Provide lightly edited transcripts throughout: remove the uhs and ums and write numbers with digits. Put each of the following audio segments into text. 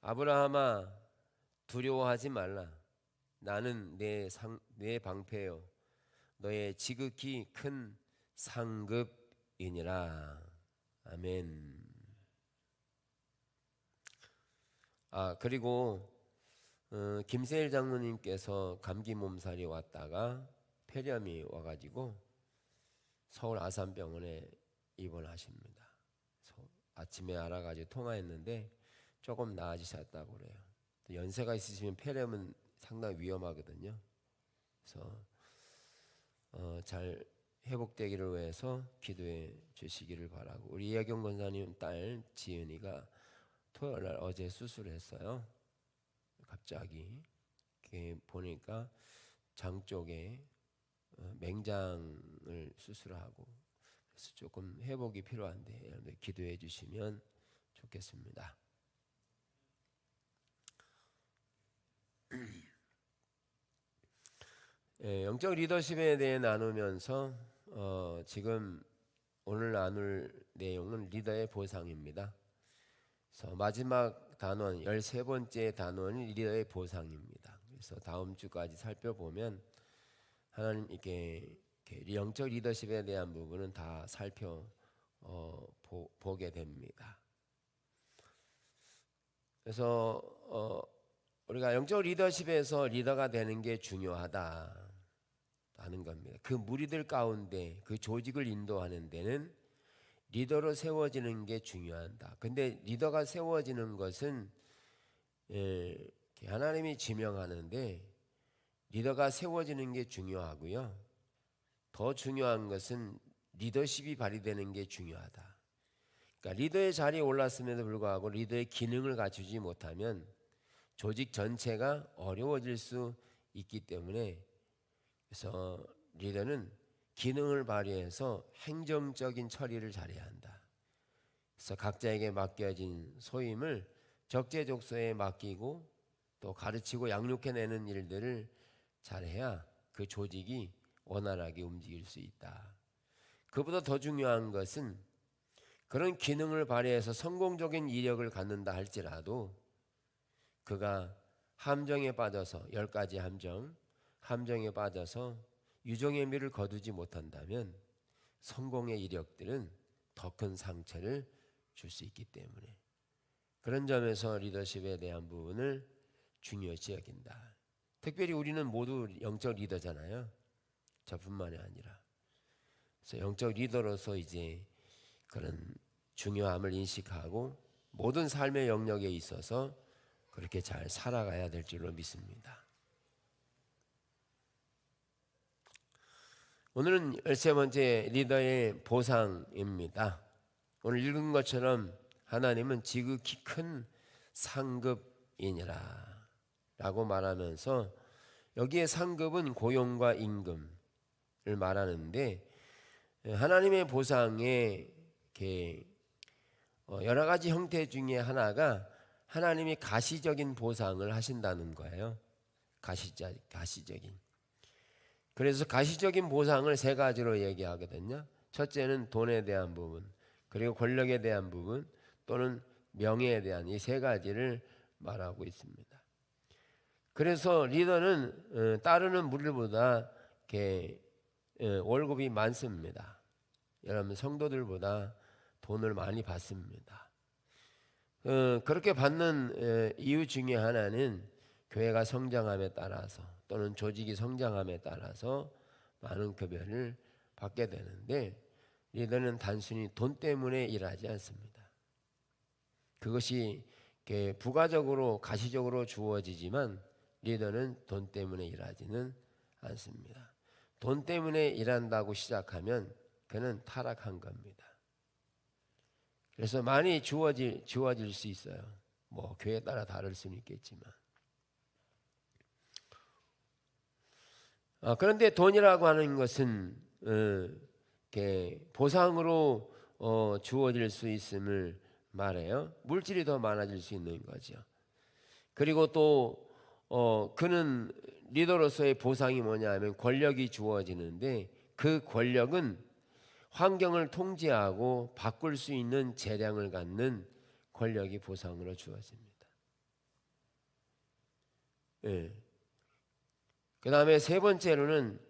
아브라함아, 두려워하지 말라. 나는 내 방패요 너의 지극히 큰 상급이니라. 아멘. 그리고 김세일 장로님께서 감기 몸살이 왔다가 폐렴이 와가지고 서울 아산병원에 입원하십니다. 아침에 알아가지고 통화했는데 조금 나아지셨다고 그래요. 연세가 있으시면 폐렴은 상당히 위험하거든요. 그래서 잘 회복되기를 위해서 기도해 주시기를 바라고, 우리 이하경 권사님 딸 지은이가 토요일날 어제 수술했어요. 갑자기 보니까 장 쪽에 맹장을 수술하고, 그래서 조금 회복이 필요한데 여러분들 기도해 주시면 좋겠습니다. 영적 리더십에 대해 나누면서 지금 오늘 나눌 내용은 리더의 보상입니다. 그래서 마지막 단원 13번째 단원이 리더의 보상입니다. 그래서 다음 주까지 살펴보면 하나님 이렇게 영적 리더십에 대한 부분은 다 보게 됩니다. 그래서 우리가 영적 리더십에서 리더가 되는 게 중요하다는 겁니다. 그 무리들 가운데 그 조직을 인도하는 데는 리더로 세워지는 게 중요하다. 근데 리더가 세워지는 것은 하나님이 지명하는데 리더가 세워지는 게 중요하고요. 더 중요한 것은 리더십이 발휘되는 게 중요하다. 그러니까 리더의 자리에 올랐음에도 불구하고 리더의 기능을 갖추지 못하면 조직 전체가 어려워질 수 있기 때문에, 그래서 리더는 기능을 발휘해서 행정적인 처리를 잘해야 한다. 그래서 각자에게 맡겨진 소임을 적재적소에 맡기고 또 가르치고 양육해내는 일들을 잘해야 그 조직이 원활하게 움직일 수 있다. 그보다 더 중요한 것은 그런 기능을 발휘해서 성공적인 이력을 갖는다 할지라도 그가 함정에 빠져서 10가지 함정에 빠져서 유종의 미를 거두지 못한다면 성공의 이력들은 더 큰 상처를 줄 수 있기 때문에, 그런 점에서 리더십에 대한 부분을 중요시 여긴다. 특별히 우리는 모두 영적 리더잖아요. 저뿐만이 아니라. 그래서 영적 리더로서 이제 그런 중요함을 인식하고 모든 삶의 영역에 있어서 그렇게 잘 살아가야 될 줄로 믿습니다. 오늘은 13번째 리더의 보상입니다. 오늘 읽은 것처럼 하나님은 지극히 큰 상급이니라 라고 말하면서, 여기에 상급은 고용과 임금을 말하는데, 하나님의 보상의 여러 가지 형태 중에 하나가 하나님이 가시적인 보상을 하신다는 거예요. 가시적인. 그래서 가시적인 보상을 세 가지로 얘기하거든요. 첫째는 돈에 대한 부분, 그리고 권력에 대한 부분, 또는 명예에 대한 이 세 가지를 말하고 있습니다. 그래서 리더는 따르는 무리보다 월급이 많습니다. 여러분 성도들보다 돈을 많이 받습니다. 그렇게 받는 이유 중에 하나는 교회가 성장함에 따라서 또는 조직이 성장함에 따라서 많은 급여를 받게 되는데, 리더는 단순히 돈 때문에 일하지 않습니다. 그것이 부가적으로 가시적으로 주어지지만 리더는 돈 때문에 일하지는 않습니다. 돈 때문에 일한다고 시작하면 그는 타락한 겁니다. 그래서 많이 주어질 수 있어요. 뭐 교회에 따라 다를 수는 있겠지만. 그런데 돈이라고 하는 것은 보상으로 주어질 수 있음을 말해요. 물질이 더 많아질 수 있는 거죠. 그리고 또 그는 리더로서의 보상이 뭐냐 하면 권력이 주어지는데, 그 권력은 환경을 통제하고 바꿀 수 있는 재량을 갖는 권력이 보상으로 주어집니다. 예. 그 다음에 세 번째로는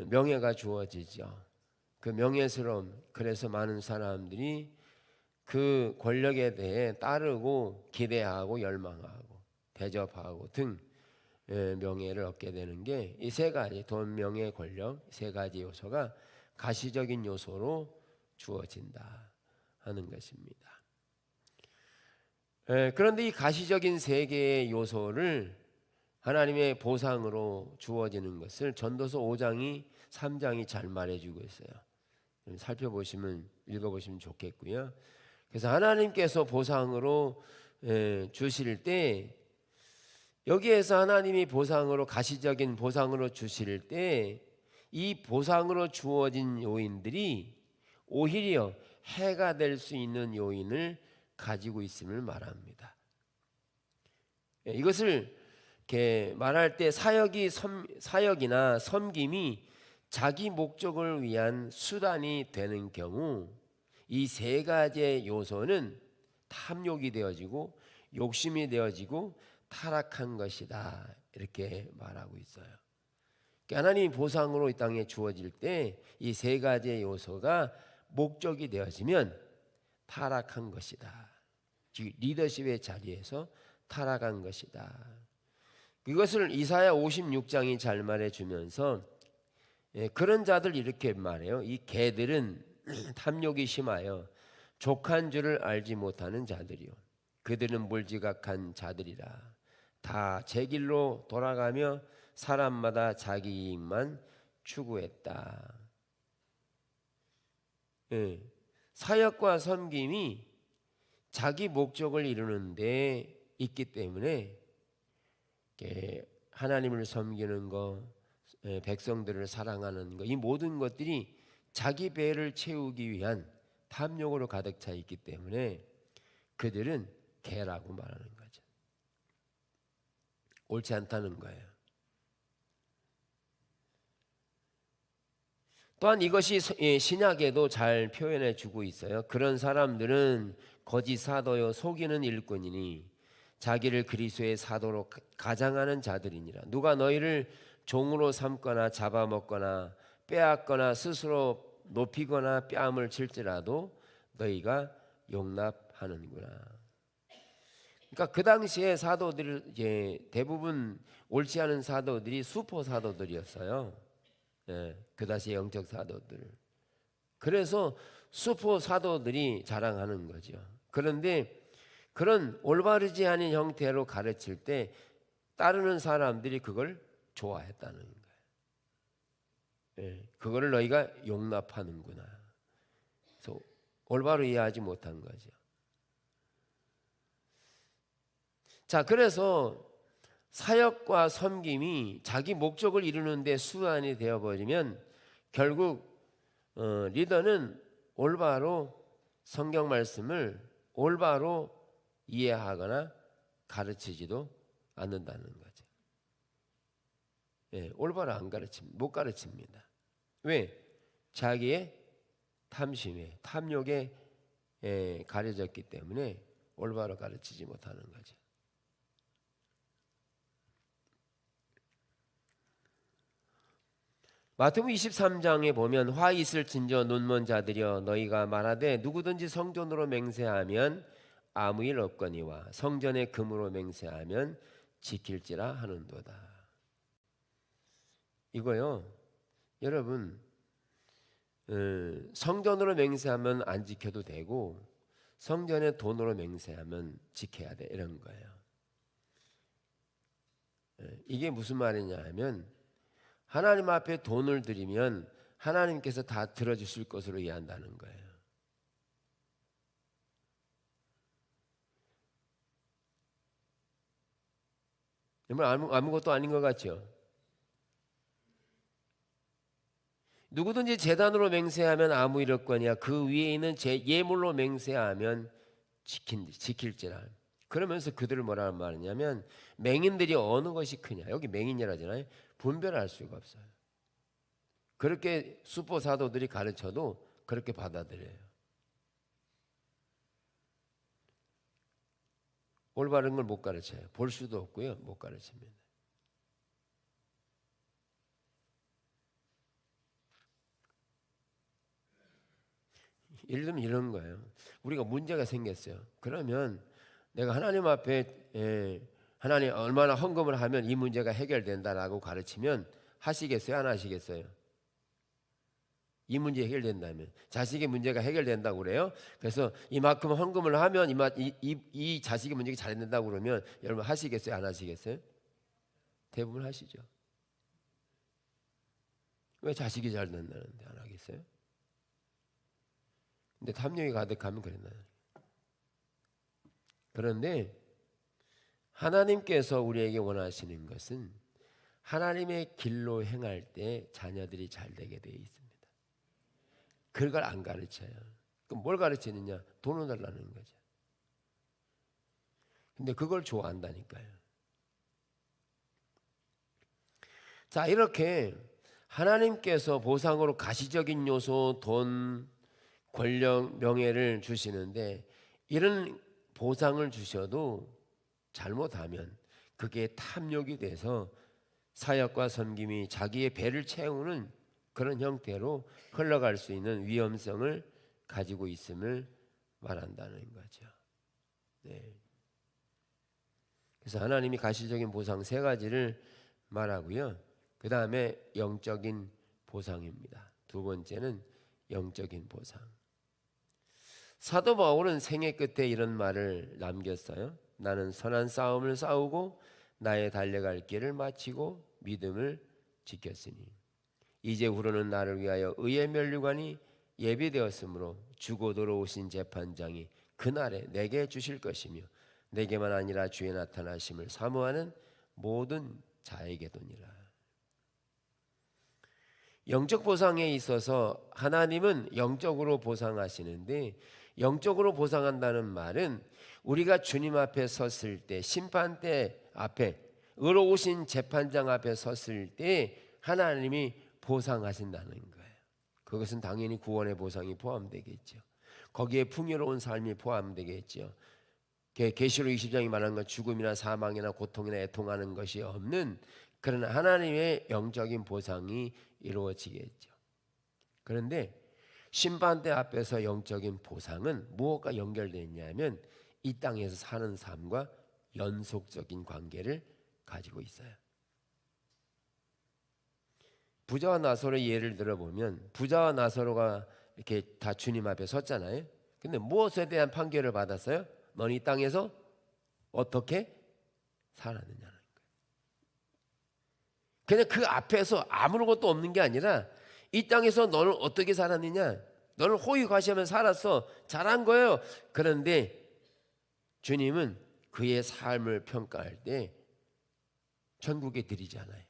명예가 주어지죠. 그 명예스러움. 그래서 많은 사람들이 그 권력에 대해 따르고 기대하고 열망하고 대접하고 등 명예를 얻게 되는 게 이 세 가지 돈, 명예, 권력 세 가지 요소가 가시적인 요소로 주어진다 하는 것입니다. 그런데 이 가시적인 세 개의 요소를 하나님의 보상으로 주어지는 것을 전도서 5장이 3장이 잘 말해주고 있어요. 살펴보시면 읽어보시면 좋겠고요. 그래서 하나님께서 보상으로 주실 때 여기에서 하나님이 보상으로 가시적인 보상으로 주실 때 이 보상으로 주어진 요인들이 오히려 해가 될 수 있는 요인을 가지고 있음을 말합니다. 이것을 이렇게 말할 때 사역이나 섬김이 자기 목적을 위한 수단이 되는 경우 이 세 가지의 요소는 탐욕이 되어지고 욕심이 되어지고 타락한 것이다 이렇게 말하고 있어요. 하나님이 보상으로 이 땅에 주어질 때 이 세 가지의 요소가 목적이 되어지면 타락한 것이다. 즉 리더십의 자리에서 타락한 것이다. 이것을 이사야 56장이 잘 말해주면서 그런 자들 이렇게 말해요. 이 개들은 탐욕이 심하여 족한 줄을 알지 못하는 자들이요 그들은 몰지각한 자들이라. 다 제 길로 돌아가며 사람마다 자기 이익만 추구했다. 사역과 섬김이 자기 목적을 이루는 데 있기 때문에 하나님을 섬기는 것, 백성들을 사랑하는 것, 이 모든 것들이 자기 배를 채우기 위한 탐욕으로 가득 차 있기 때문에 그들은 개라고 말하는 거죠. 옳지 않다는 거예요. 또한 이것이 신약에도 잘 표현해 주고 있어요. 그런 사람들은 거짓 사도요 속이는 일꾼이니 자기를 그리스도의 사도로 가장하는 자들이니라. 누가 너희를 종으로 삼거나 잡아먹거나 빼앗거나 스스로 높이거나 뺨을 칠지라도 너희가 용납하는구나. 그러니까 그 당시에 사도들 대부분 옳지 않은 사도들이 수포 사도들이었어요. 그 당시의 영적 사도들. 그래서 수포 사도들이 자랑하는 거죠. 그런데 그런 올바르지 않은 형태로 가르칠 때 따르는 사람들이 그걸 좋아했다는 거예요. 그거를 너희가 용납하는구나. 그래서 올바로 이해하지 못한 거죠. 자, 그래서 사역과 섬김이 자기 목적을 이루는 데 수단이 되어버리면 결국 리더는 올바로 성경 말씀을 올바로 이해하거나 가르치지도 않는다는 거죠. 올바로 못 가르칩니다. 왜? 자기의 탐심에 탐욕에 가려졌기 때문에 올바로 가르치지 못하는 거죠. 마태복음 23장에 보면 화 있을 진저 눈먼 자들이여 너희가 말하되 누구든지 성전으로 맹세하면 아무 일 없거니와 성전의 금으로 맹세하면 지킬지라 하는도다. 이거요 여러분 성전으로 맹세하면 안 지켜도 되고 성전의 돈으로 맹세하면 지켜야 돼 이런 거예요. 이게 무슨 말이냐 하면 하나님 앞에 돈을 드리면 하나님께서 다 들어주실 것으로 이해한다는 거예요. 아무것도 아닌 것 같죠? 누구든지 제단으로 맹세하면 아무 일 없거니와 그 위에 있는 예물로 맹세하면 지킬지라. 그러면서 그들을 뭐라는 말이냐면 맹인들이 어느 것이 크냐. 여기 맹인이라잖아요. 분별할 수가 없어요. 그렇게 수포 사도들이 가르쳐도 그렇게 받아들여요. 올바른 걸 못 가르쳐요. 볼 수도 없고요. 못 가르칩니다. 예를 들면 이런 거예요. 우리가 문제가 생겼어요. 그러면 내가 하나님 앞에 하나님 얼마나 헌금을 하면 이 문제가 해결된다라고 가르치면 하시겠어요? 안 하시겠어요? 이 문제 해결된다면 자식의 문제가 해결된다고 그래요. 그래서 이만큼 헌금을 하면 이 자식의 문제가 잘 된다고 그러면 여러분 하시겠어요? 안 하시겠어요? 대부분 하시죠. 왜 자식이 잘 된다는데 안 하겠어요? 근데 탐욕이 가득하면 그랬나요? 그런데 하나님께서 우리에게 원하시는 것은 하나님의 길로 행할 때 자녀들이 잘 되게 되어 있습니다. 그걸 안 가르쳐요. 그럼 뭘 가르치느냐? 돈을 달라는 거죠. 근데 그걸 좋아한다니까요. 자, 이렇게 하나님께서 보상으로 가시적인 요소, 돈, 권력, 명예를 주시는데 이런 보상을 주셔도 잘못하면 그게 탐욕이 돼서 사역과 섬김이 자기의 배를 채우는 그런 형태로 흘러갈 수 있는 위험성을 가지고 있음을 말한다는 거죠. 네. 그래서 하나님이 가시적인 보상 세 가지를 말하고요. 그 다음에 영적인 보상입니다. 두 번째는 영적인 보상. 사도 바울은 생애 끝에 이런 말을 남겼어요. 나는 선한 싸움을 싸우고 나의 달려갈 길을 마치고 믿음을 지켰으니 이제후로는 나를 위하여 의의 면류관이 예비되었으므로 주고 들어오신 재판장이 그날에 내게 주실 것이며 내게만 아니라 주의 나타나심을 사모하는 모든 자에게도니라. 영적 보상에 있어서 하나님은 영적으로 보상하시는데 영적으로 보상한다는 말은 우리가 주님 앞에 섰을 때 심판대 앞에 의로우신 재판장 앞에 섰을 때 하나님이 보상하신다는 거예요. 그것은 당연히 구원의 보상이 포함되겠죠. 거기에 풍요로운 삶이 포함되겠죠. 계시록 20장이 말하는 건 죽음이나 사망이나 고통이나 애통하는 것이 없는 그런 하나님의 영적인 보상이 이루어지겠죠. 그런데 심판대 앞에서 영적인 보상은 무엇과 연결되어 있냐면 이 땅에서 사는 삶과 연속적인 관계를 가지고 있어요. 부자와 나사로의 예를 들어보면 부자와 나사로가 이렇게 다 주님 앞에 섰잖아요. 근데 무엇에 대한 판결을 받았어요? 넌 이 땅에서 어떻게 살았느냐는 거예요. 그냥 그 앞에서 아무것도 없는 게 아니라 이 땅에서 너는 어떻게 살았느냐? 너는 호의과시하면 살았어. 잘한 거예요. 그런데 주님은 그의 삶을 평가할 때 천국에 들이잖아요.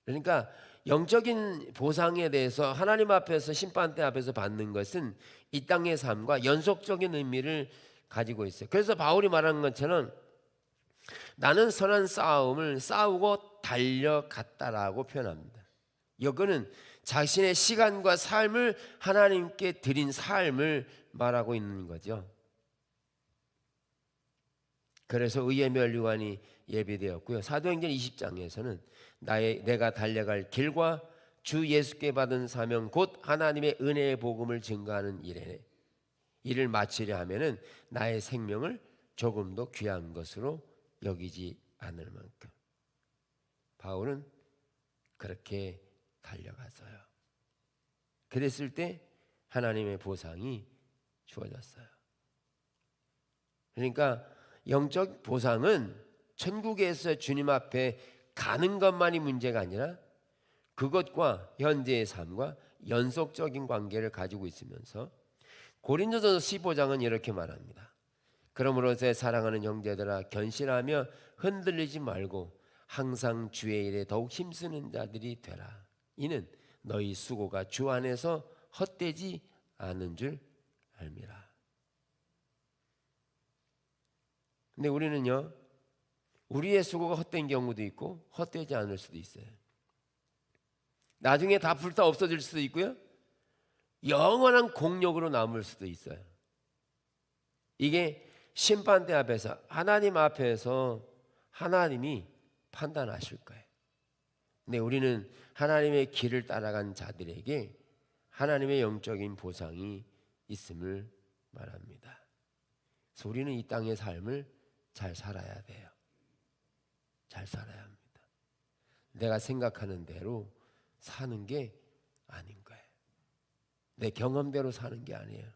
그러니까 영적인 보상에 대해서 하나님 앞에서 심판대 앞에서 받는 것은 이 땅의 삶과 연속적인 의미를 가지고 있어요. 그래서 바울이 말하는 것처럼 나는 선한 싸움을 싸우고 달려갔다라고 표현합니다. 이거는 자신의 시간과 삶을 하나님께 드린 삶을 말하고 있는 거죠. 그래서 의의 면류관이 예비되었고요. 사도행전 20장에서는 내가 달려갈 길과 주 예수께 받은 사명 곧 하나님의 은혜의 복음을 증거하는 일에 이를 마치려 하면은 나의 생명을 조금도 귀한 것으로 여기지 않을 만큼 바울은 그렇게 달려갔어요. 그랬을 때 하나님의 보상이 주어졌어요. 그러니까 영적 보상은 천국에서 주님 앞에 가는 것만이 문제가 아니라 그것과 현재의 삶과 연속적인 관계를 가지고 있으면서 고린도전서 15장은 이렇게 말합니다. 그러므로 제 사랑하는 형제들아 견실하며 흔들리지 말고 항상 주의 일에 더욱 힘쓰는 자들이 되라. 이는 너희 수고가 주 안에서 헛되지 않은 줄 알미라. 근데 우리는요, 우리의 수고가 헛된 경우도 있고 헛되지 않을 수도 있어요. 나중에 다 불타 없어질 수도 있고요, 영원한 공력으로 남을 수도 있어요. 이게 심판대 앞에서 하나님 앞에서 하나님이 판단하실 거예요. 근데 우리는 하나님의 길을 따라간 자들에게 하나님의 영적인 보상이 있음을 말합니다. 그래서 우리는 이 땅의 삶을 잘 살아야 돼요. 잘 살아야 합니다. 내가 생각하는 대로 사는 게 아닌 거예요. 내 경험대로 사는 게 아니에요.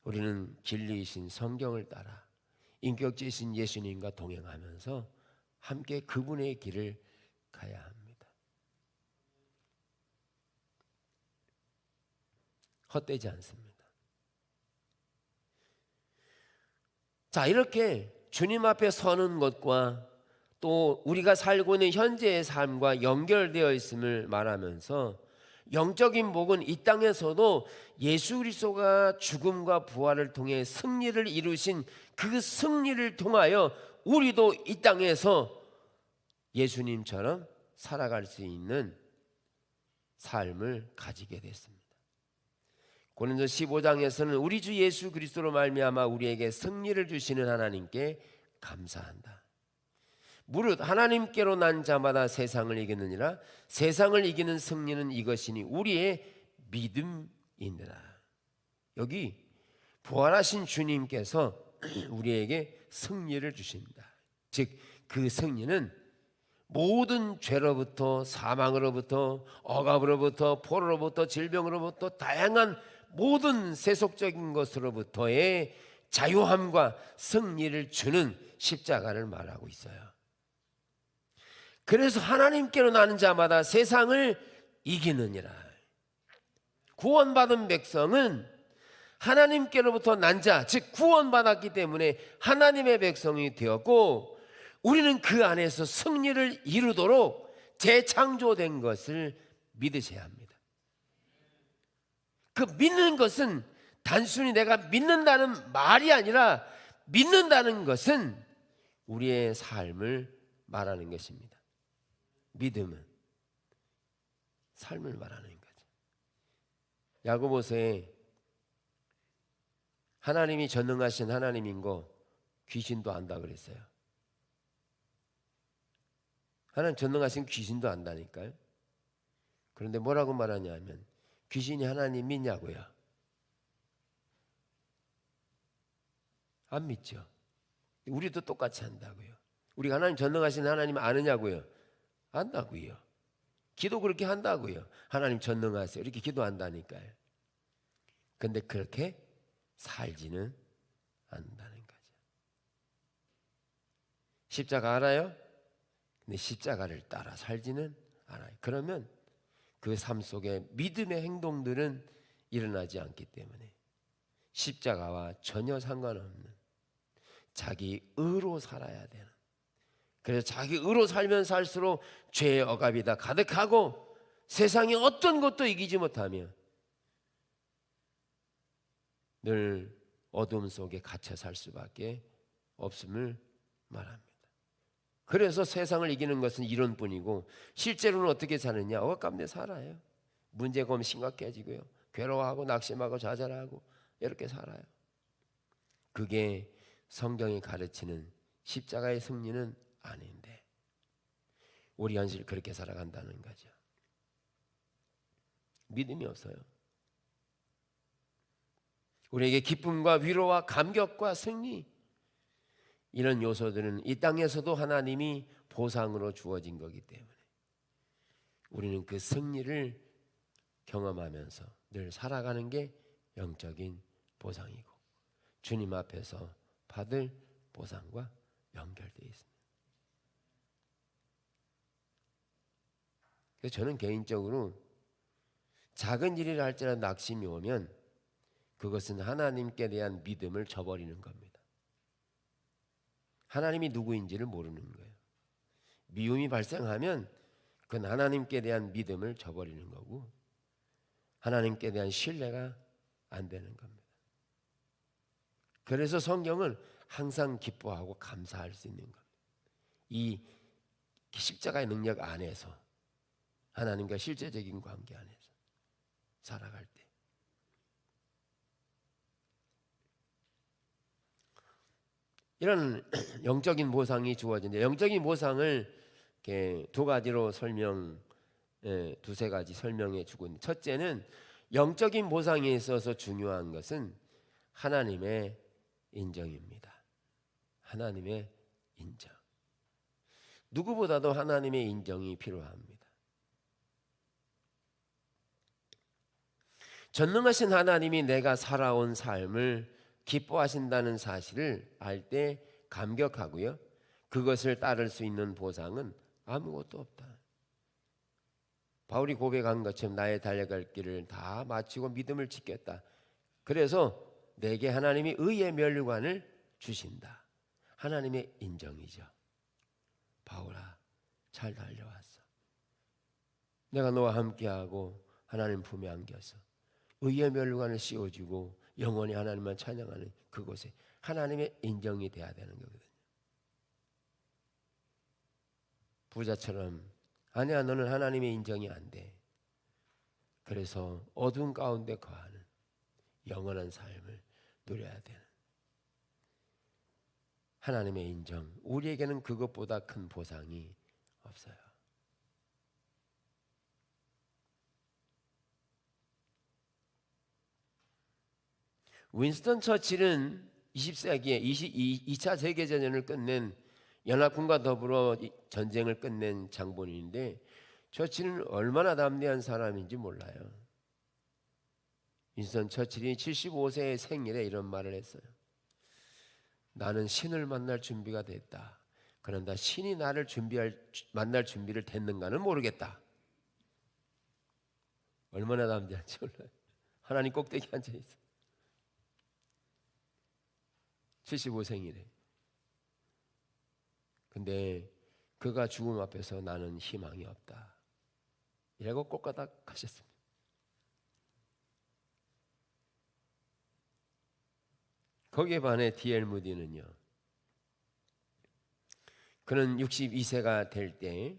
우리는 진리이신 성경을 따라 인격지신 예수님과 동행하면서 함께 그분의 길을 가야 합니다. 헛되지 않습니다. 자, 이렇게 주님 앞에 서는 것과 또 우리가 살고 있는 현재의 삶과 연결되어 있음을 말하면서 영적인 복은 이 땅에서도 예수 그리스도가 죽음과 부활을 통해 승리를 이루신 그 승리를 통하여 우리도 이 땅에서 예수님처럼 살아갈 수 있는 삶을 가지게 됐습니다. 고린도 15장에서는 우리 주 예수 그리스도로 말미암아 우리에게 승리를 주시는 하나님께 감사한다. 무릇 하나님께로 난 자마다 세상을 이기느니라. 세상을 이기는 승리는 이것이니 우리의 믿음이니라. 여기 부활하신 주님께서 우리에게 승리를 주십니다. 즉 그 승리는 모든 죄로부터, 사망으로부터, 억압으로부터, 포로로부터, 질병으로부터, 다양한 모든 세속적인 것으로부터의 자유함과 승리를 주는 십자가를 말하고 있어요. 그래서 하나님께로 나는 자마다 세상을 이기느니라. 구원받은 백성은 하나님께로부터 난 자, 즉 구원받았기 때문에 하나님의 백성이 되었고, 우리는 그 안에서 승리를 이루도록 재창조된 것을 믿으셔야 합니다. 그 믿는 것은 단순히 내가 믿는다는 말이 아니라, 믿는다는 것은 우리의 삶을 말하는 것입니다. 믿음은 삶을 말하는 거죠. 야고보서에 하나님이 전능하신 하나님인 거 귀신도 안다 그랬어요. 하나님 전능하신 귀신도 안다니까요. 그런데 뭐라고 말하냐면 귀신이 하나님 믿냐고요? 안 믿죠. 우리도 똑같이 한다고요. 우리가 하나님 전능하신 하나님 아느냐고요? 안다고요. 기도 그렇게 한다고요. 하나님 전능하세요. 이렇게 기도한다니까요. 근데 그렇게 살지는 않는다는 거죠. 십자가 알아요? 근데 십자가를 따라 살지는 않아요. 그러면 그 삶 속에 믿음의 행동들은 일어나지 않기 때문에 십자가와 전혀 상관없는 자기 의로 살아야 되는, 그래서 자기 의로 살면 살수록 죄의 억압이 다 가득하고 세상의 어떤 것도 이기지 못하며 늘 어둠 속에 갇혀 살 수밖에 없음을 말합니다. 그래서 세상을 이기는 것은 이론뿐이고 실제로는 어떻게 사느냐? 억압감에 살아요. 문제가 오면 심각해지고요. 괴로워하고 낙심하고 좌절하고 이렇게 살아요. 그게 성경이 가르치는 십자가의 승리는 아닌데 우리 현실 그렇게 살아간다는 거죠. 믿음이 없어요. 우리에게 기쁨과 위로와 감격과 승리, 이런 요소들은 이 땅에서도 하나님이 보상으로 주어진 거기 때문에 우리는 그 승리를 경험하면서 늘 살아가는 게 영적인 보상이고 주님 앞에서 받을 보상과 연결되어 있습니다. 그래서 저는 개인적으로 작은 일이라 할지라도 낙심이 오면 그것은 하나님께 대한 믿음을 저버리는 겁니다. 하나님이 누구인지를 모르는 거예요. 미움이 발생하면 그건 하나님께 대한 믿음을 저버리는 거고 하나님께 대한 신뢰가 안 되는 겁니다. 그래서 성경은 항상 기뻐하고 감사할 수 있는 겁니다. 이 십자가의 능력 안에서 하나님과 실제적인 관계 안에서 살아갈 때 이런 영적인 보상이 주어진데, 영적인 보상을 이렇게 두 가지로 두세 가지 설명해 주고 있는데, 첫째는 영적인 보상에 있어서 중요한 것은 하나님의 인정입니다. 하나님의 인정. 누구보다도 하나님의 인정이 필요합니다. 전능하신 하나님이 내가 살아온 삶을 기뻐하신다는 사실을 알 때 감격하고요, 그것을 따를 수 있는 보상은 아무것도 없다. 바울이 고백한 것처럼 나의 달려갈 길을 다 마치고 믿음을 지켰다. 그래서 내게 하나님이 의의 면류관을 주신다. 하나님의 인정이죠. 바울아, 잘 달려왔어. 내가 너와 함께하고 하나님 품에 안겨서 의의 면류관을 씌워주고 영원히 하나님만 찬양하는 그곳에 하나님의 인정이 돼야 되는 거거든요. 부자처럼 아니야, 너는 하나님의 인정이 안 돼. 그래서 어두운 가운데 거하는 영원한 삶을 누려야 되는 하나님의 인정, 우리에게는 그것보다 큰 보상이 없어요. 윈스턴 처칠은 20세기에 2차 세계대전을 끝낸, 연합군과 더불어 전쟁을 끝낸 장본인인데, 처칠은 얼마나 담대한 사람인지 몰라요. 윈스턴 처칠이 75세의 생일에 이런 말을 했어요. 나는 신을 만날 준비가 됐다. 그런다 신이 나를 만날 준비를 됐는가는 모르겠다. 얼마나 담대한지 몰라요. 하나님 꼭대기 앉아 있어. 75생이래. 근데 그가 죽음 앞에서 나는 희망이 없다, 이라고 꼬까닥 하셨습니다. 거기에 반해 D.L. 무디는요, 그는 62세가 될 때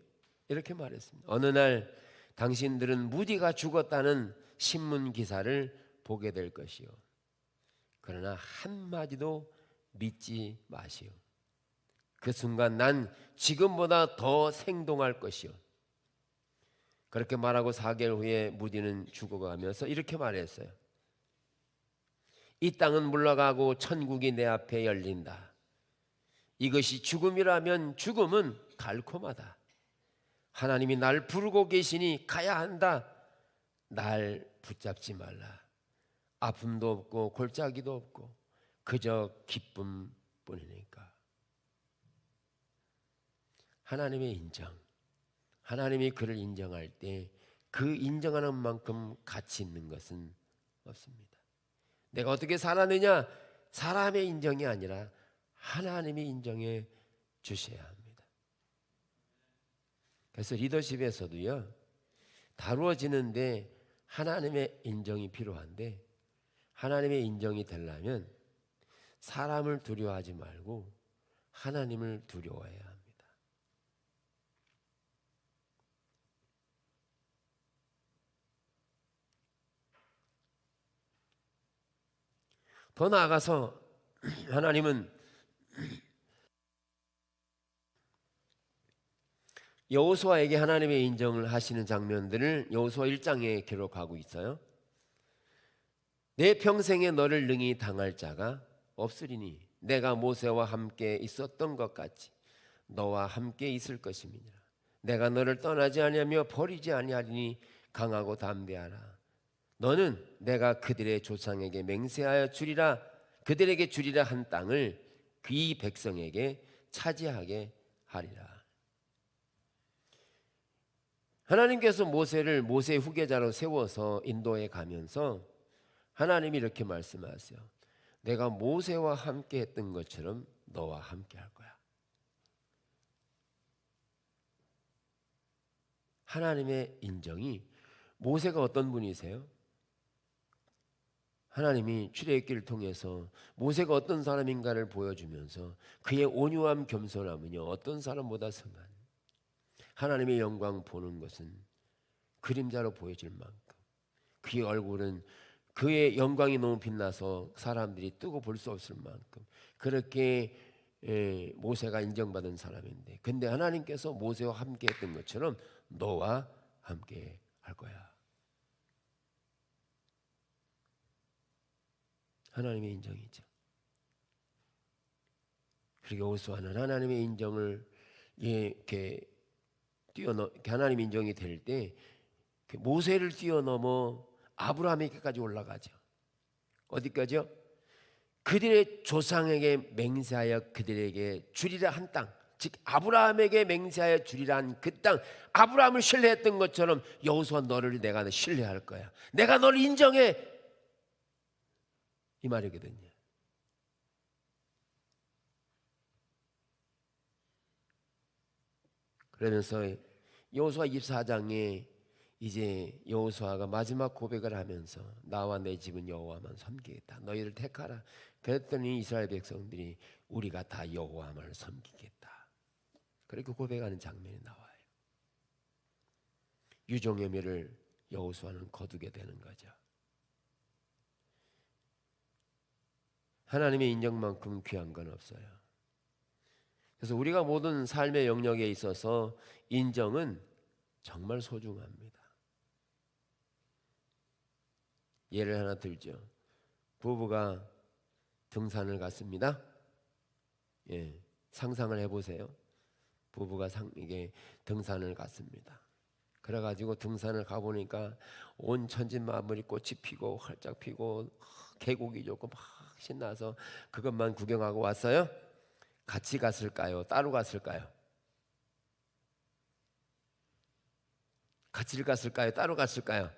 이렇게 말했습니다. 어느 날 당신들은 무디가 죽었다는 신문 기사를 보게 될 것이요, 그러나 한마디도 믿지 마시오. 그 순간 난 지금보다 더 생동할 것이요. 그렇게 말하고 4개월 후에 무디는 죽어가면서 이렇게 말했어요. 이 땅은 물러가고 천국이 내 앞에 열린다. 이것이 죽음이라면 죽음은 달콤하다. 하나님이 날 부르고 계시니 가야 한다. 날 붙잡지 말라. 아픔도 없고 골짜기도 없고 그저 기쁨뿐이니까. 하나님의 인정, 하나님이 그를 인정할 때 그 인정하는 만큼 가치 있는 것은 없습니다. 내가 어떻게 살았느냐, 사람의 인정이 아니라 하나님이 인정해 주셔야 합니다. 그래서 리더십에서도요, 다루어지는데 하나님의 인정이 필요한데, 하나님의 인정이 되려면 사람을 두려워하지 말고 하나님을 두려워해야 합니다. 더 나아가서 하나님은 여호수아에게 하나님의 인정을 하시는 장면들을 여호수아 1장에 기록하고 있어요. 내 평생에 너를 능히 당할 자가 없으리니 내가 모세와 함께 있었던 것 같이 너와 함께 있을 것임이니라. 내가 너를 떠나지 아니하며 버리지 아니하리니 강하고 담대하라. 너는 내가 그들의 조상에게 맹세하여 주리라, 그들에게 주리라 한 땅을 그 백성에게 차지하게 하리라. 하나님께서 모세를 모세의 후계자로 세워서 인도해 가면서 하나님이 이렇게 말씀하세요. 내가 모세와 함께 했던 것처럼 너와 함께 할 거야. 하나님의 인정이, 모세가 어떤 분이세요? 하나님이 출애굽기를 통해서 모세가 어떤 사람인가를 보여주면서 그의 온유함 겸손함은요, 어떤 사람보다 선한, 하나님의 영광 보는 것은 그림자로 보여질 만큼, 그의 얼굴은 그의 영광이 너무 빛나서 사람들이 뜨고 볼 수 없을 만큼 그렇게 모세가 인정받은 사람인데, 근데 하나님께서 모세와 함께 했던 것처럼 너와 함께 할 거야. 하나님의 인정이죠. 그리고 여호수아는 하나님의 인정을 이렇게 하나님 인정이 될 때 모세를 뛰어넘어 아브라함에게까지 올라가죠. 어디까지요? 그들의 조상에게 맹세하여 그들에게 주리라 한 땅, 즉 아브라함에게 맹세하여 주리라 한 그 땅, 아브라함을 신뢰했던 것처럼 여호수아 너를 내가 신뢰할 거야. 내가 너를 인정해. 이 말이거든요. 그러면서 여호수아 24장에 이제 여호수아가 마지막 고백을 하면서 나와 내 집은 여호와만 섬기겠다. 너희를 택하라. 그랬더니 이스라엘 백성들이 우리가 다 여호와만 섬기겠다. 그렇게 고백하는 장면이 나와요. 유종의 미를 여호수아는 거두게 되는 거죠. 하나님의 인정만큼 귀한 건 없어요. 그래서 우리가 모든 삶의 영역에 있어서 인정은 정말 소중합니다. 예를 하나 들죠. 부부가 등산을 갔습니다. 상상을 해보세요. 부부가 이게 등산을 갔습니다. 그래가지고 등산을 가보니까 온 천진만물이 꽃이 피고 활짝 피고 계곡이 좋고 막 신나서 그것만 구경하고 왔어요. 같이 갔을까요? 따로 갔을까요? 같이 갔을까요? 따로 갔을까요?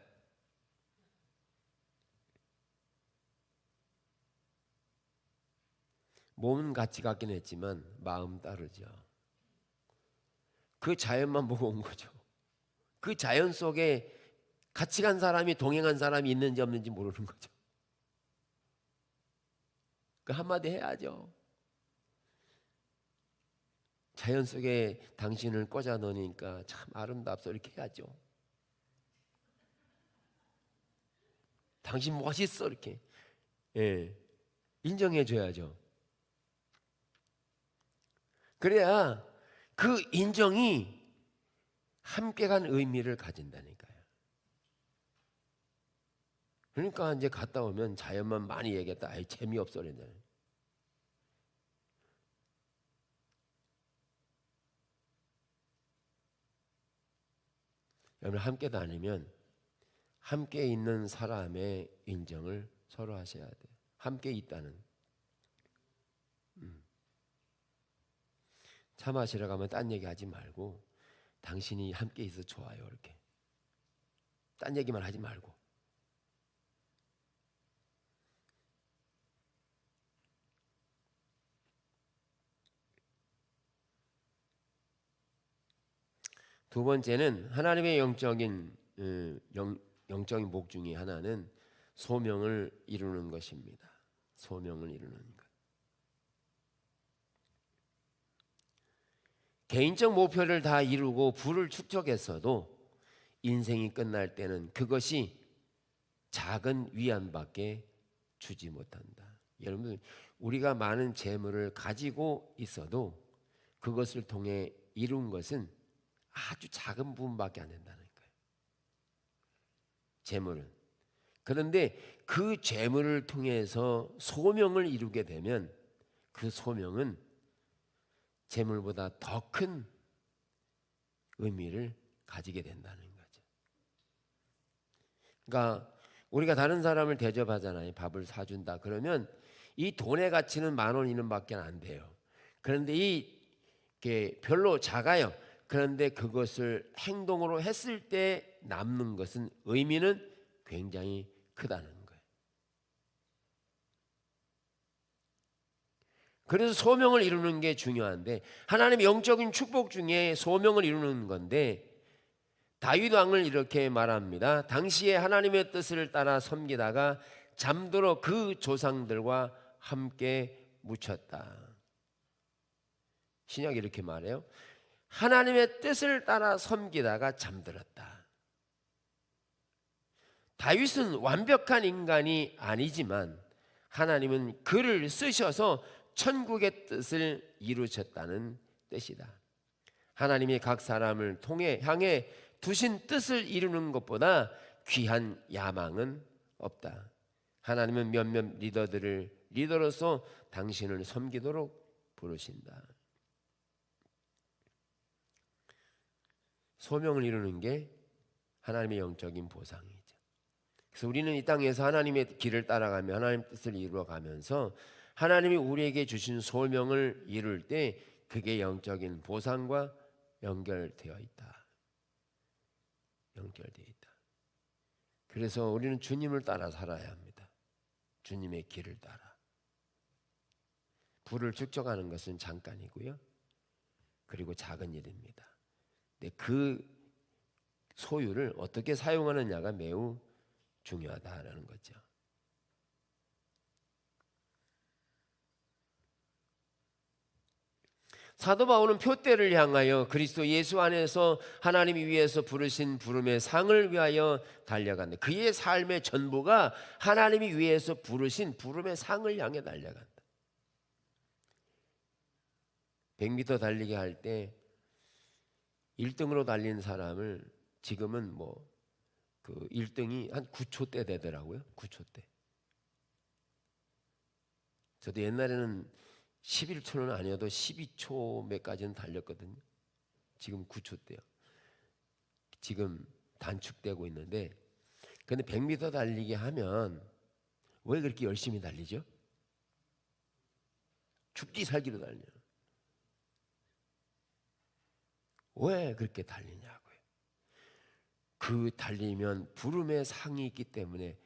몸은 같이 갔긴 했지만 마음 따르죠. 그 자연만 보고 온 거죠. 그 자연 속에 같이 간 사람이, 동행한 사람이 있는지 없는지 모르는 거죠. 그 한마디 해야죠. 자연 속에 당신을 꽂아 놓으니까 참 아름답소 이렇게 해야죠. 당신 멋있어 이렇게 인정해 줘야죠. 그래야 그 인정이 함께 간 의미를 가진다니까요. 그러니까 이제 갔다 오면 자연만 많이 얘기했다. 아이 재미없어 그랬잖아요. 여러분 함께 다니면 함께 있는 사람의 인정을 서로 하셔야 돼요. 함께 있다는. 차 마시러 가면 딴 얘기 하지 말고 당신이 함께 있어서 좋아요 이렇게. 딴 얘기만 하지 말고. 두 번째는 하나님의 영적인 목 중에 하나는 소명을 이루는 것입니다. 소명을 이루는 것. 개인적 목표를 다 이루고 부를 축적했어도 인생이 끝날 때는 그것이 작은 위안밖에 주지 못한다. 여러분, 우리가 많은 재물을 가지고 있어도 그것을 통해 이룬 것은 아주 작은 부분밖에 안 된다는 거예요. 재물은. 그런데 그 재물을 통해서 소명을 이루게 되면 그 소명은 재물보다 더 큰 의미를 가지게 된다는 거죠. 그러니까 우리가 다른 사람을 대접하잖아요. 밥을 사준다. 그러면 이 돈의 가치는 10,000원 이는밖에 안 돼요. 그런데 이게 별로 작아요. 그런데 그것을 행동으로 했을 때 남는 것은 의미는 굉장히 크다는 거예요. 그래서 소명을 이루는 게 중요한데 하나님의 영적인 축복 중에 소명을 이루는 건데 다윗 왕을 이렇게 말합니다. 당시에 하나님의 뜻을 따라 섬기다가 잠들어 그 조상들과 함께 묻혔다. 신약이 이렇게 말해요. 하나님의 뜻을 따라 섬기다가 잠들었다. 다윗은 완벽한 인간이 아니지만 하나님은 그를 쓰셔서 천국의 뜻을 이루셨다는 뜻이다. 하나님이 각 사람을 통해 향해 두신 뜻을 이루는 것보다 귀한 야망은 없다. 하나님은 몇몇 리더들을 리더로서 당신을 섬기도록 부르신다. 소명을 이루는 게 하나님의 영적인 보상이죠. 그래서 우리는 이 땅에서 하나님의 길을 따라가며 하나님의 뜻을 이루어가면서 하나님이 우리에게 주신 소명을 이룰 때 그게 영적인 보상과 연결되어 있다. 연결되어 있다. 그래서 우리는 주님을 따라 살아야 합니다. 주님의 길을 따라. 부를 축적하는 것은 잠깐이고요. 그리고 작은 일입니다. 근데 그 소유를 어떻게 사용하느냐가 매우 중요하다라는 거죠. 사도 바울은 표대를 향하여 그리스도 예수 안에서 하나님이 위해서 부르신 부름의 상을 위하여 달려간다. 그의 삶의 전부가 하나님이 위해서 부르신 부름의 상을 향해 달려간다. 100m 달리기 할 때 1등으로 달린 사람을 지금은 그 1등이 한 9초 때 되더라고요. 9초 때. 저도 옛날에는 11초는 아니어도 12초 몇 가지는 달렸거든요. 지금 9초 때요. 지금 단축되고 있는데, 근데 100m 달리기 하면 왜 그렇게 열심히 달리죠? 죽기 살기로 달려요. 왜 그렇게 달리냐고요. 그 달리면 부름의 상이 있기 때문에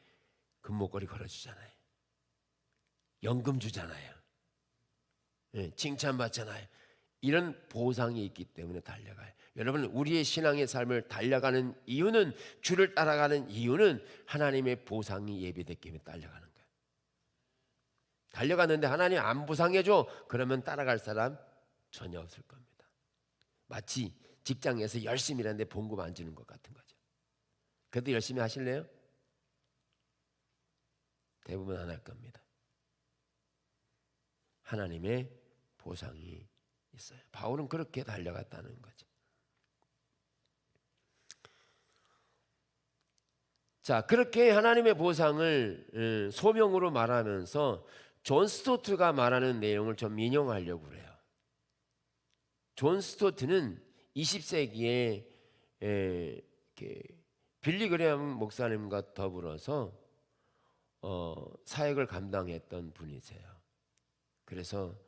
금목걸이 걸어주잖아요. 연금 주잖아요. 칭찬받잖아요. 이런 보상이 있기 때문에 달려가요. 여러분, 우리의 신앙의 삶을 달려가는 이유는, 주를 따라가는 이유는 하나님의 보상이 예비됐기 때문에 달려가는 거예요. 달려갔는데 하나님 안 보상해줘, 그러면 따라갈 사람 전혀 없을 겁니다. 마치 직장에서 열심히 일하는데 봉급 안 주는 것 같은 거죠. 그래도 열심히 하실래요? 대부분 안 할 겁니다. 하나님의 보상이 있어요. 바울은 그렇게 달려갔다는 거죠. 자, 그렇게 하나님의 보상을 소명으로 말하면서 존 스토트가 말하는 내용을 좀 인용하려고 그래요. 존 스토트는 20세기에 빌리 그레엄 목사님과 더불어서 사역을 감당했던 분이세요. 그래서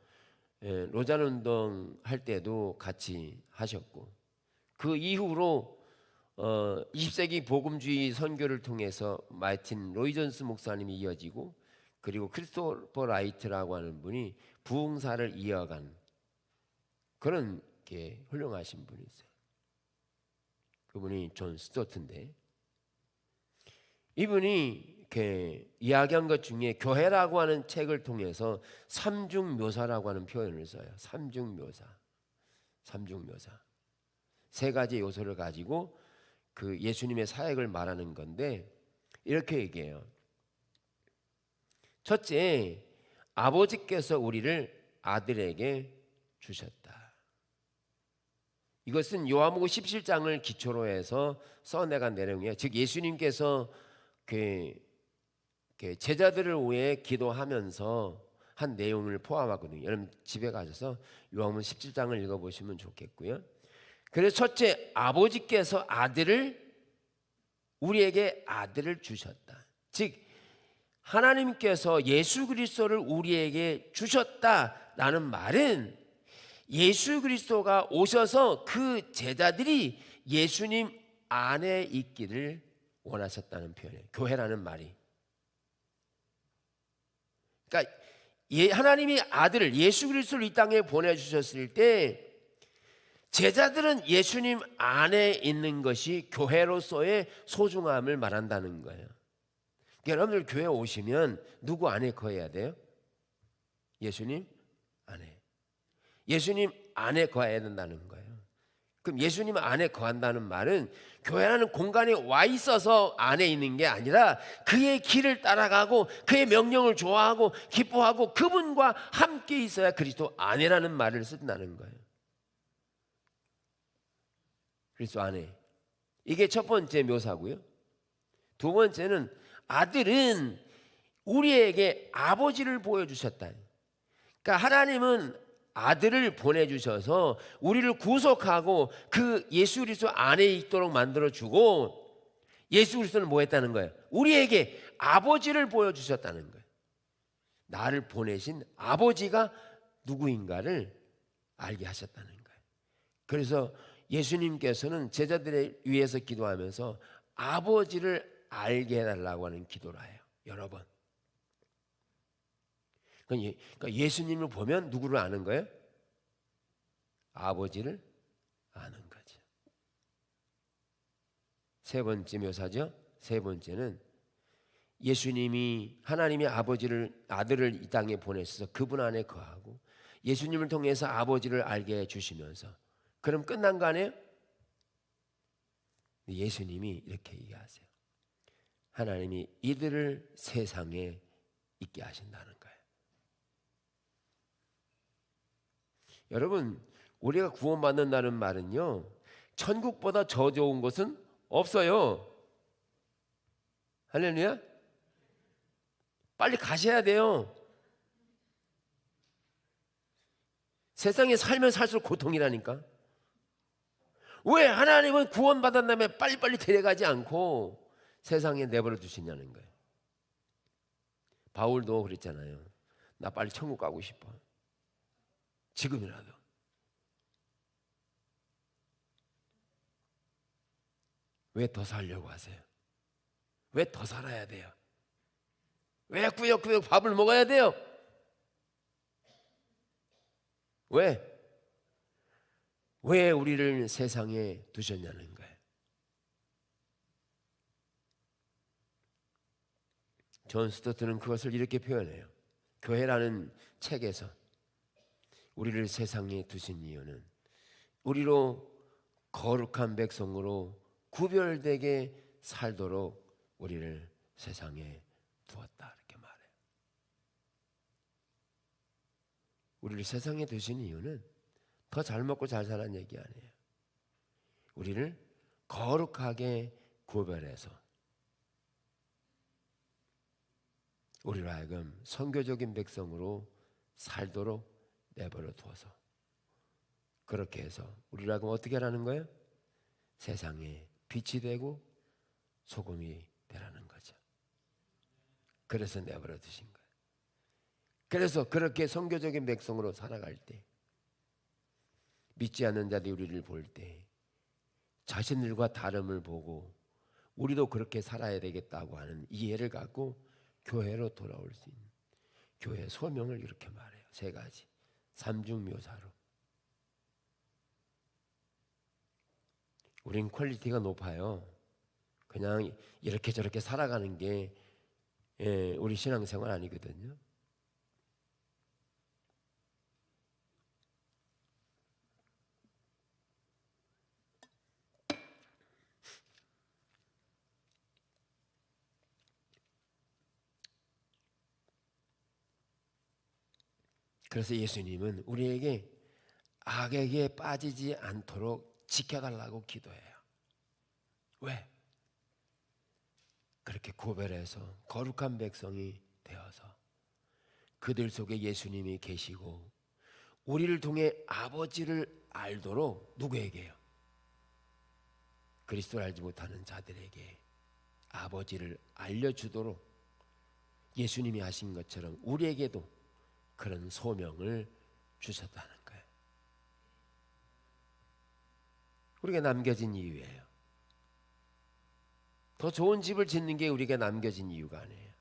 로잔 운동 할 때도 같이 하셨고, 그 이후로 20세기 복음주의 선교를 통해서 마틴 로이존스 목사님이 이어지고, 그리고 크리스토퍼 라이트라고 하는 분이 부흥사를 이어간 그런 게 훌륭하신 분이세요. 그분이 존 스토트인데, 이분이 이렇게 이야기한 것 중에 교회라고 하는 책을 통해서 삼중묘사라고 하는 표현을 써요. 삼중묘사. 세 가지 요소를 가지고 그 예수님의 사역을 말하는 건데, 이렇게 얘기해요. 첫째, 아버지께서 우리를 아들에게 주셨다. 이것은 요한복음 17장을 기초로 해서 써내간 내용이에요. 즉 예수님께서 제자들을 위해 기도하면서 한 내용을 포함하거든요. 여러분 집에 가셔서 요한복음 17장을 읽어보시면 좋겠고요. 그래서 첫째, 아버지께서 우리에게 아들을 주셨다. 즉 하나님께서 예수 그리스도를 우리에게 주셨다라는 말은 예수 그리스도가 오셔서 그 제자들이 예수님 안에 있기를 원하셨다는 표현이에요. 교회라는 말이. 그러니까 하나님이 아들을, 예수 그리스도를 이 땅에 보내주셨을 때 제자들은 예수님 안에 있는 것이 교회로서의 소중함을 말한다는 거예요. 여러분들 교회 오시면 누구 안에 거해야 돼요? 예수님 안에. 예수님 안에 거해야 된다는 거예요. 그럼 예수님 안에 거한다는 말은 교회라는 공간에 와 있어서 안에 있는 게 아니라 그의 길을 따라가고 그의 명령을 좋아하고 기뻐하고 그분과 함께 있어야 그리스도 안에라는 말을 쓴다는 거예요. 그리스도 안에. 이게 첫 번째 묘사고요. 두 번째는 아들은 우리에게 아버지를 보여주셨다. 그러니까 하나님은 아들을 보내주셔서 우리를 구속하고 그 예수 그리스도 안에 있도록 만들어주고 예수 그리스도는 뭐 했다는 거예요? 우리에게 아버지를 보여주셨다는 거예요. 나를 보내신 아버지가 누구인가를 알게 하셨다는 거예요. 그래서 예수님께서는 제자들을 위해서 기도하면서 아버지를 알게 해달라고 하는 기도를 해요. 여러 번. 그러니까 예수님을 보면 누구를 아는 거예요? 아버지를 아는 거죠. 세 번째 묘사죠. 세 번째는 예수님이 하나님이 아들을 이 땅에 보내셔서 그분 안에 거하고 예수님을 통해서 아버지를 알게 해주시면서 그럼 끝난 거 아니에요? 예수님이 이렇게 얘기하세요. 하나님이 이들을 세상에 있게 하신다는 거예요. 여러분, 우리가 구원받는다는 말은요, 천국보다 더 좋은 것은 없어요. 할렐루야. 빨리 가셔야 돼요. 세상에 살면 살수록 고통이라니까. 왜 하나님은 구원받은 다음에 빨리빨리 데려가지 않고 세상에 내버려 두시냐는 거예요. 바울도 그랬잖아요. 나 빨리 천국 가고 싶어. 지금이라도. 왜 더 살려고 하세요? 왜 더 살아야 돼요? 왜 꾸역꾸역 밥을 먹어야 돼요? 왜? 왜 우리를 세상에 두셨냐는 거예요. 존 스토트는 그것을 이렇게 표현해요. 교회라는 책에서 우리를 세상에 두신 이유는 우리로 거룩한 백성으로 구별되게 살도록 우리를 세상에 두었다 이렇게 말해요. 우리를 세상에 두신 이유는 더 잘 먹고 잘 사는 얘기 아니에요. 우리를 거룩하게 구별해서 우리로 하여금 선교적인 백성으로 살도록 내버려 두어서 그렇게 해서 우리로 하여금 어떻게 하라는 거예요? 세상에 빛이 되고 소금이 되라는 거죠. 그래서 내버려 두신 거예요. 그래서 그렇게 선교적인 백성으로 살아갈 때 믿지 않는 자들이 우리를 볼 때 자신들과 다름을 보고 우리도 그렇게 살아야 되겠다고 하는 이해를 갖고 교회로 돌아올 수 있는 교회의 소명을 이렇게 말해요. 세 가지. 삼중묘사로. 우린 퀄리티가 높아요. 그냥 이렇게 저렇게 살아가는 게 우리 신앙생활 아니거든요. 그래서 예수님은 우리에게 악에게 빠지지 않도록 지켜달라고 기도해요. 왜? 그렇게 구별해서 거룩한 백성이 되어서 그들 속에 예수님이 계시고 우리를 통해 아버지를 알도록 누구에게요? 그리스도를 알지 못하는 자들에게 아버지를 알려주도록 예수님이 하신 것처럼 우리에게도 그런 소명을 주셨다는 거예요. 우리가 남겨진 이유예요. 더 좋은 집을 짓는 게 우리가 남겨진 이유가 아니에요.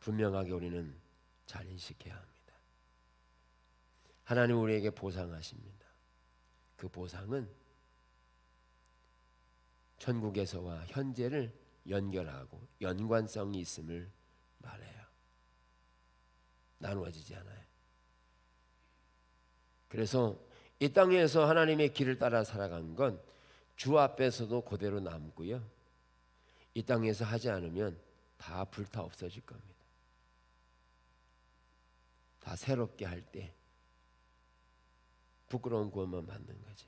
분명하게 우리는 잘 인식해야 합니다. 하나님 우리에게 보상하십니다. 그 보상은 천국에서와 현재를 연결하고 연관성이 있음을 말해요. 나누어지지 않아요. 그래서 이 땅에서 하나님의 길을 따라 살아간 건 주 앞에서도 그대로 남고요. 이 땅에서 하지 않으면 다 불타 없어질 겁니다. 다 새롭게 할 때 부끄러운 구원만 받는 거죠.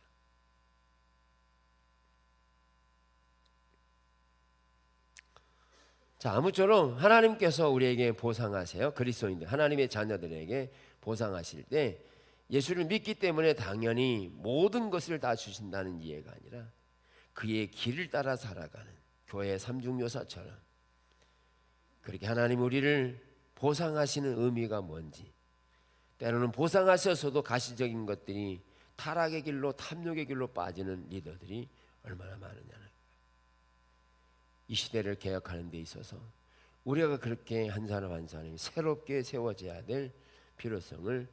자, 아무쪼록 하나님께서 우리에게 보상하세요. 그리스도인들, 하나님의 자녀들에게 보상하실 때 예수를 믿기 때문에 당연히 모든 것을 다 주신다는 이해가 아니라 그의 길을 따라 살아가는 교회 삼중요사처럼 그렇게 하나님 우리를 보상하시는 의미가 뭔지, 때로는 보상하셔서도 가시적인 것들이 타락의 길로, 탐욕의 길로 빠지는 리더들이 얼마나 많으냐는 거예요. 이 시대를 개혁하는 데 있어서 우리가 그렇게 한 사람 한 사람이 새롭게 세워져야 될 필요성을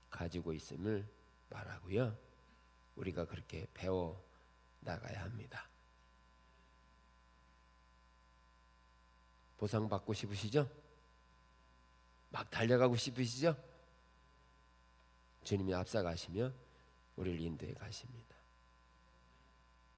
가지고 있음을 말하고요. 우리가 그렇게 배워 나가야 합니다. 보상받고 싶으시죠? 막 달려가고 싶으시죠? 주님이 앞서가시며 우리를 인도해 가십니다.